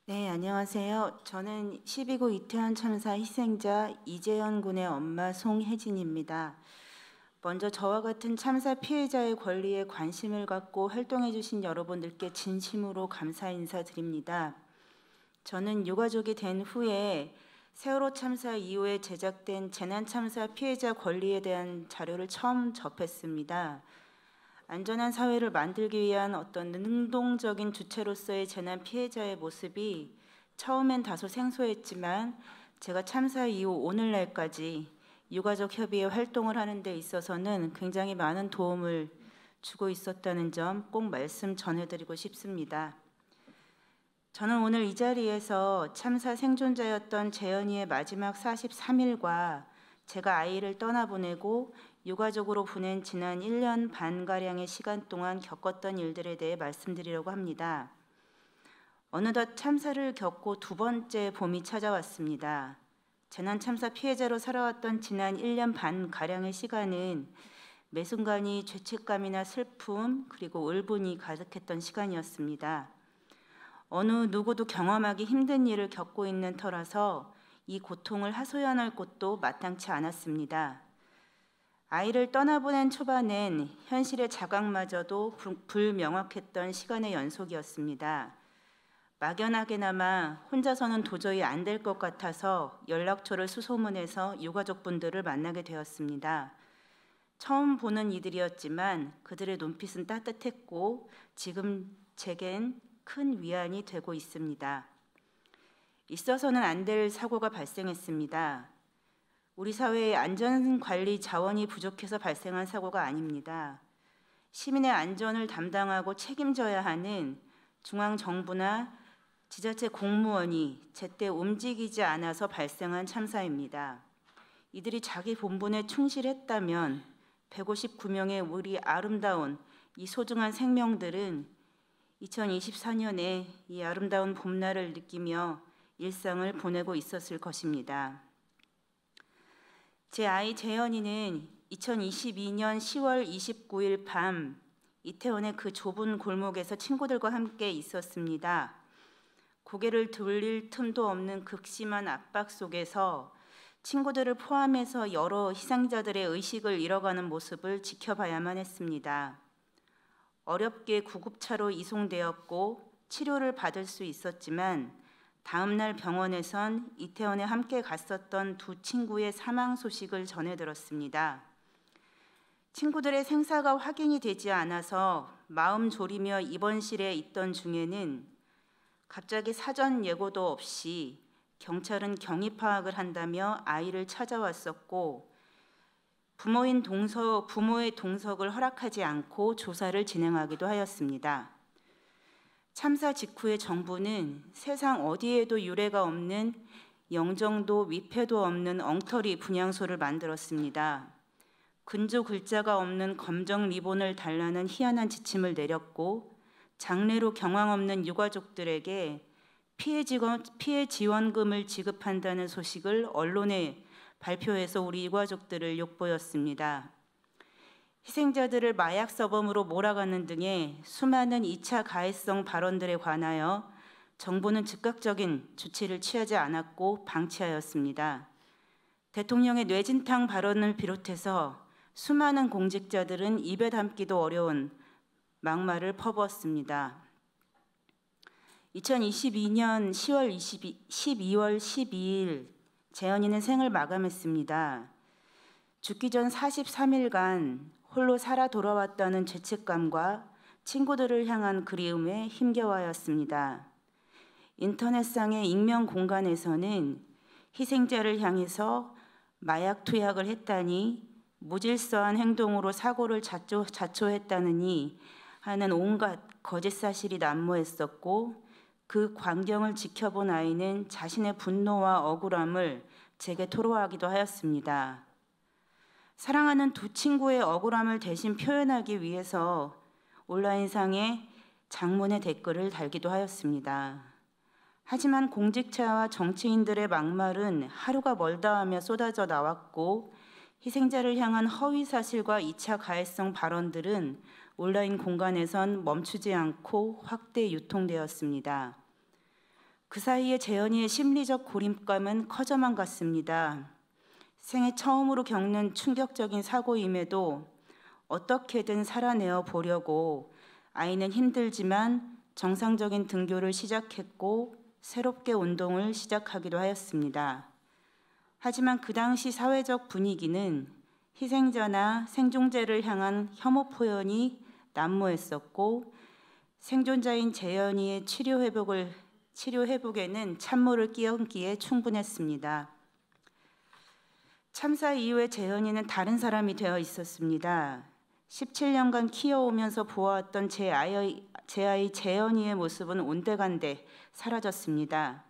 네, 안녕하세요. 저는 12구 이태원 참사 희생자 이재현 군의 엄마 송혜진입니다. 먼저 저와 같은 참사 피해자의 권리에 관심을 갖고 활동해 주신 여러분들께 진심으로 감사 인사드립니다. 저는 유가족이 된 후에 세월호 참사 이후에 제작된 재난참사 피해자 권리에 대한 자료를 처음 접했습니다. 안전한 사회를 만들기 위한 어떤 능동적인 주체로서의 재난 피해자의 모습이 처음엔 다소 생소했지만 제가 참사 이후 오늘날까지 유가족 협의회 활동을 하는 데 있어서는 굉장히 많은 도움을 주고 있었다는 점 꼭 말씀 전해드리고 싶습니다. 저는 오늘 이 자리에서 참사 생존자였던 재현이의 마지막 43일과 제가 아이를 떠나보내고 유가족으로 보낸 지난 1년 반가량의 시간 동안 겪었던 일들에 대해 말씀드리려고 합니다. 어느덧 참사를 겪고 두 번째 봄이 찾아왔습니다. 재난참사 피해자로 살아왔던 지난 1년 반가량의 시간은 매 순간이 죄책감이나 슬픔 그리고 울분이 가득했던 시간이었습니다. 어느 누구도 경험하기 힘든 일을 겪고 있는 터라서 이 고통을 하소연할 곳도 마땅치 않았습니다. 아이를 떠나보낸 초반엔 현실의 자각마저도 불명확했던 시간의 연속이었습니다. 막연하게나마 혼자서는 도저히 안 될 것 같아서 연락처를 수소문해서 유가족분들을 만나게 되었습니다. 처음 보는 이들이었지만 그들의 눈빛은 따뜻했고 지금 제겐 큰 위안이 되고 있습니다. 있어서는 안 될 사고가 발생했습니다. 우리 사회의 안전관리 자원이 부족해서 발생한 사고가 아닙니다. 시민의 안전을 담당하고 책임져야 하는 중앙정부나 지자체 공무원이 제때 움직이지 않아서 발생한 참사입니다. 이들이 자기 본분에 충실했다면 159명의 우리 아름다운 이 소중한 생명들은 2024년에 이 아름다운 봄날을 느끼며 일상을 보내고 있었을 것입니다. 제 아이 재현이는 2022년 10월 29일 밤 이태원의 그 좁은 골목에서 친구들과 함께 있었습니다. 고개를 돌릴 틈도 없는 극심한 압박 속에서 친구들을 포함해서 여러 희생자들의 의식을 잃어가는 모습을 지켜봐야만 했습니다. 어렵게 구급차로 이송되었고 치료를 받을 수 있었지만 다음 날 병원에선 이태원에 함께 갔었던 두 친구의 사망 소식을 전해 들었습니다. 친구들의 생사가 확인이 되지 않아서 마음 졸이며 입원실에 있던 중에는 갑자기 사전 예고도 없이 경찰은 경위 파악을 한다며 아이를 찾아왔었고 부모의 동석을 허락하지 않고 조사를 진행하기도 하였습니다. 참사 직후에 정부는 세상 어디에도 유례가 없는 영정도 위패도 없는 엉터리 분향소를 만들었습니다. 근조 글자가 없는 검정 리본을 달라는 희한한 지침을 내렸고 장래로 경황 없는 유가족들에게 피해 지원금을 지급한다는 소식을 언론에 발표해서 우리 유가족들을 욕보였습니다. 희생자들을 마약 서범으로 몰아가는 등의 수많은 2차 가해성 발언들에 관하여 정부는 즉각적인 조치를 취하지 않았고 방치하였습니다. 대통령의 뇌진탕 발언을 비롯해서 수많은 공직자들은 입에 담기도 어려운 막말을 퍼부었습니다. 2022년 12월 12일 재현이는 생을 마감했습니다. 죽기 전 43일간 홀로 살아 돌아왔다는 죄책감과 친구들을 향한 그리움에 힘겨워하였습니다. 인터넷상의 익명 공간에서는 희생자를 향해서 마약 투약을 했다니 무질서한 행동으로 사고를 자초했다느니 하는 온갖 거짓 사실이 난무했었고 그 광경을 지켜본 아이는 자신의 분노와 억울함을 제게 토로하기도 하였습니다. 사랑하는 두 친구의 억울함을 대신 표현하기 위해서 온라인상에 장문의 댓글을 달기도 하였습니다. 하지만 공직자와 정치인들의 막말은 하루가 멀다 하며 쏟아져 나왔고 희생자를 향한 허위 사실과 2차 가해성 발언들은 온라인 공간에선 멈추지 않고 확대 유통되었습니다. 그 사이에 재현이의 심리적 고립감은 커져만 갔습니다. 생애 처음으로 겪는 충격적인 사고임에도 어떻게든 살아내어 보려고 아이는 힘들지만 정상적인 등교를 시작했고 새롭게 운동을 시작하기도 하였습니다. 하지만 그 당시 사회적 분위기는 희생자나 생존자를 향한 혐오 표현이 난무했었고 생존자인 재현이의 치료 회복에는 찬물을 끼얹기에 충분했습니다. 참사 이후에 재현이는 다른 사람이 되어 있었습니다. 17년간 키워오면서 보아왔던 제 아이 재현이의 모습은 온데간데 사라졌습니다.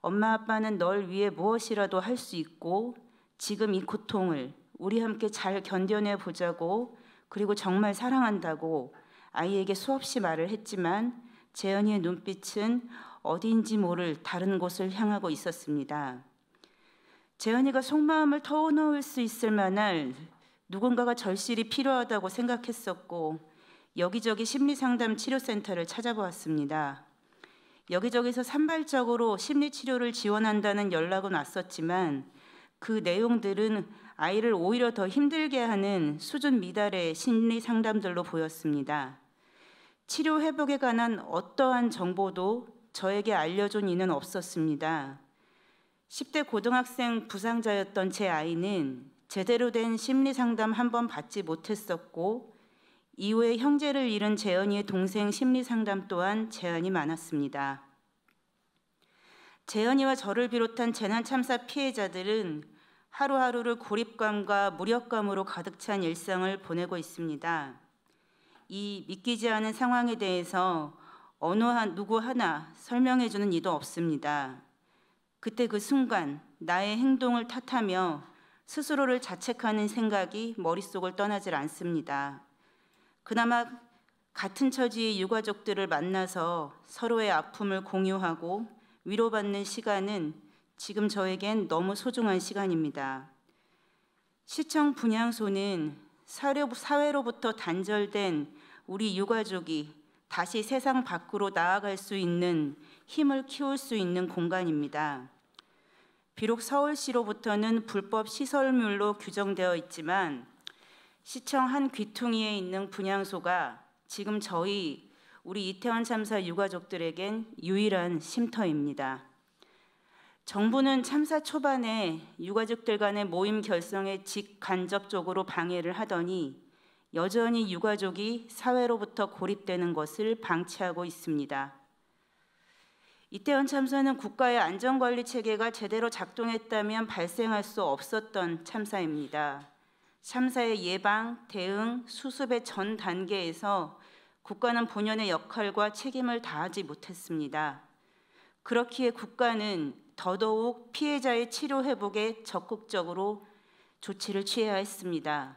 엄마 아빠는 널 위해 무엇이라도 할 수 있고 지금 이 고통을 우리 함께 잘 견뎌내 보자고 그리고 정말 사랑한다고 아이에게 수없이 말을 했지만 재현이의 눈빛은 어디인지 모를 다른 곳을 향하고 있었습니다. 재현이가 속마음을 터놓을 수 있을 만한 누군가가 절실히 필요하다고 생각했었고 여기저기 심리상담 치료센터를 찾아보았습니다. 여기저기서 산발적으로 심리치료를 지원한다는 연락은 왔었지만 그 내용들은 아이를 오히려 더 힘들게 하는 수준 미달의 심리상담들로 보였습니다. 치료 회복에 관한 어떠한 정보도 저에게 알려준 이는 없었습니다. 10대 고등학생 부상자였던 제 아이는 제대로 된 심리상담 한 번 받지 못했었고 이후에 형제를 잃은 재현이의 동생 심리상담 또한 제한이 많았습니다. 재현이와 저를 비롯한 재난참사 피해자들은 하루하루를 고립감과 무력감으로 가득 찬 일상을 보내고 있습니다. 이 믿기지 않은 상황에 대해서 누구 하나 설명해주는 이도 없습니다. 그때 그 순간 나의 행동을 탓하며 스스로를 자책하는 생각이 머릿속을 떠나질 않습니다. 그나마 같은 처지의 유가족들을 만나서 서로의 아픔을 공유하고 위로받는 시간은 지금 저에겐 너무 소중한 시간입니다. 시청 분향소는 사회로부터 단절된 우리 유가족이 다시 세상 밖으로 나아갈 수 있는 힘을 키울 수 있는 공간입니다. 비록 서울시로부터는 불법 시설물로 규정되어 있지만 시청 한 귀퉁이에 있는 분향소가 지금 우리 이태원 참사 유가족들에겐 유일한 쉼터입니다. 정부는 참사 초반에 유가족들 간의 모임 결성에 직간접적으로 방해를 하더니 여전히 유가족이 사회로부터 고립되는 것을 방치하고 있습니다. 이태원 참사는 국가의 안전관리 체계가 제대로 작동했다면 발생할 수 없었던 참사입니다. 참사의 예방, 대응, 수습의 전 단계에서 국가는 본연의 역할과 책임을 다하지 못했습니다. 그렇기에 국가는 더더욱 피해자의 치료 회복에 적극적으로 조치를 취해야 했습니다.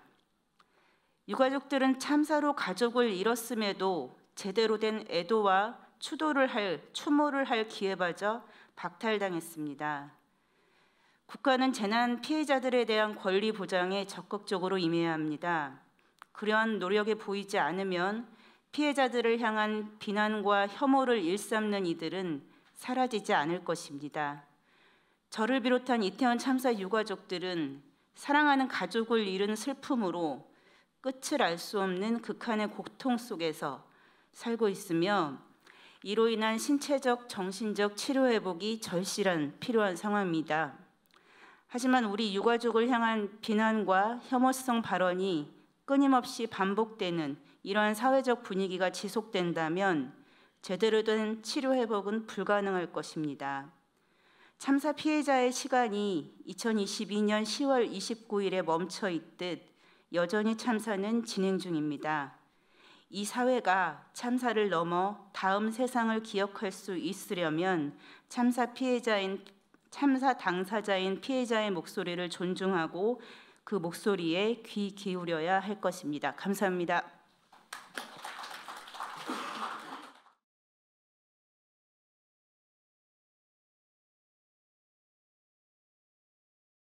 유가족들은 참사로 가족을 잃었음에도 제대로 된 애도와 추모를 할 기회마저 박탈당했습니다. 국가는 재난 피해자들에 대한 권리 보장에 적극적으로 임해야 합니다. 그러한 노력이 보이지 않으면 피해자들을 향한 비난과 혐오를 일삼는 이들은 사라지지 않을 것입니다. 저를 비롯한 이태원 참사 유가족들은 사랑하는 가족을 잃은 슬픔으로 끝을 알 수 없는 극한의 고통 속에서 살고 있으며 이로 인한 신체적, 정신적 치료 회복이 절실한 필요한 상황입니다. 하지만 우리 유가족을 향한 비난과 혐오성 발언이 끊임없이 반복되는 이러한 사회적 분위기가 지속된다면 제대로 된 치료 회복은 불가능할 것입니다. 참사 피해자의 시간이 2022년 10월 29일에 멈춰 있듯 여전히 참사는 진행 중입니다. 이 사회가 참사를 넘어 다음 세상을 기억할 수 있으려면 참사 당사자인 피해자의 목소리를 존중하고 그 목소리에 귀 기울여야 할 것입니다. 감사합니다.